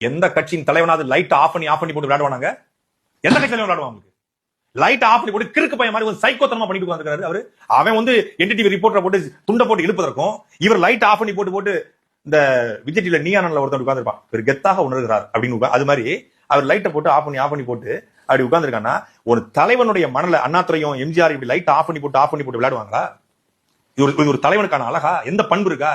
எந்த கட்சியின் தலைவனாவது light off பண்ணி போட்டு விளையாடுவாங்க? எந்த கட்சி தலைவன் விளையாடுவாங்க? லைட் ஆஃப் பண்ணி போட்டு கிறுக்கு பையன் மாதிரி ஒரு சைக்கோத்தனமா பண்ணிட்டு உட்கார்ந்திருக்காரு அவரு. அவன் வந்து என்டிடிவி ரிப்போர்ட்டரை போட்டு துண்டை போட்டு இழுப்பதற்கும் இவர் லைட் ஆஃப் பண்ணி போட்டு இந்த விஜய் டிவில நீயானல ஒருத்தர் உட்கார்ந்திருப்பான், இவர் கெத்தாக உணர்கிறார் அப்படின்னு. அது மாதிரி அவர் லைட்டை போட்டு ஆஃப் பண்ணி போட்டு அப்படி உட்கார்ந்திருக்கான்னா, ஒரு தலைவனுடைய மனல அண்ணாதுரையும் எம்ஜிஆர் இப்படி லைட் ஆஃப் பண்ணி போட்டு விளையாடுவாங்களா? இது ஒரு தலைவனுக்கான அழகா? எந்த பண்பு இருக்கா?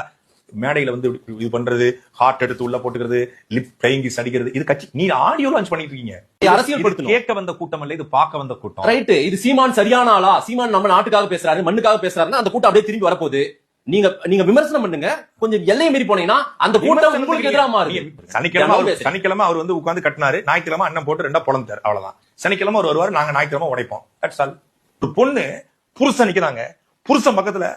மேடையில வந்து இது பண்றது, ஹார்ட் எடுத்து உள்ள போட்டுக்கிறது, லிப் பிளேயிங் அடிக்கிறது, இது கட்சி. நீ ஆடியோ லான்ச் பண்ணிட்டு இருக்கீங்க. அரசியல் கேட்க வந்த கூட்டம் இல்ல, இது பார்க்க வந்த கூட்டம். ரைட். இது சீமான் சரியான ஆளா? சீமான் நம்ம நாட்டுக்காக பேசுறாரு, மண்ணுக்காக பேசுறாருன்னா அந்த கூட்டம் அப்படியே திரும்பி வரப்போகுது. நீங்க விமர்சனம் பண்ணுங்க, கொஞ்சம் எல்லையை மீறி போனீங்கன்னா அந்த கூட்டம் உங்களுக்கு எதிராக மாறுது. சனிக்கிழமை அவர் வந்து உட்கார்ந்து கட்டினாரு, ஞாயிற்றுக்கிழமை அண்ணன் போட்டு ரெண்டா பொழந்தாரு, அவ்வளவுதான். சனிக்கிழமை அவர் வருவாரு, நாங்க ஞாயிற்றுக்கிழமை உடைப்போம். That's all. ஒரு பொண்ணு புருஷன் நிக்கிறாங்க, புருஷன் பக்கத்துல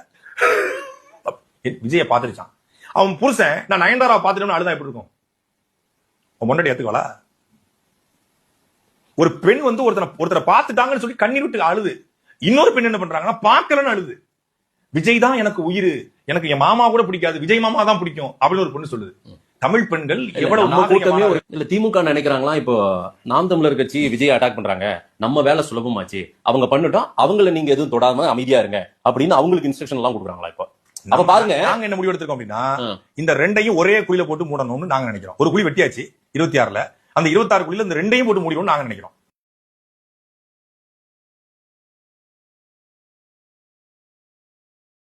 விஜய பாத்துருச்சான். அவன் புருஷன் நான் நயன்தாரா பாத்துட்டோம்னு அழுதா எப்படி இருக்கும்? முன்னாடி ஏத்துக்கோளா? ஒரு பெண் வந்து ஒருத்தரை பார்த்துட்டாங்கன்னு சொல்லி கண்ணீர் விட்டு அழுது, இன்னொரு பெண் என்ன பண்றாங்கன்னா பார்க்கலன்னு அழுது. விஜய் தான் எனக்கு உயிர், எனக்கு என் மாமா கூட பிடிக்காது, விஜய் மாமா தான் பிடிக்கும் அப்படின்னு ஒரு பொண்ணு சொல்லுது. தமிழ் பெண்கள் எவ்வளவு கூட்டமே இல்ல. திமுக நினைக்கிறாங்களா இப்போ நாம் தமிழர் கட்சி விஜய் அட்டாக் பண்றாங்க, நம்ம வேலை சுலபமாச்சு, அவங்க பண்ணிட்டோம், அவங்கள நீங்க எதுவும் தொடாம அமைதியா இருங்க அப்படின்னு அவங்களுக்கு இன்ஸ்ட்ரக்ஷன் எல்லாம் கொடுக்குறாங்களா? இப்போ அப்ப பாருங்க, நாங்க என்ன முடிவு எடுத்திருக்கோம் அப்படின்னா, இந்த ரெண்டையும் ஒரே குழியில போட்டு மூடணும்னு நாங்க நினைக்கிறோம். ஒரு குழி வெட்டியாச்சு 26ல, அந்த 26 குழியில இந்த ரெண்டையும் போட்டு மூடிடும்னு நாங்க நினைக்கிறோம்.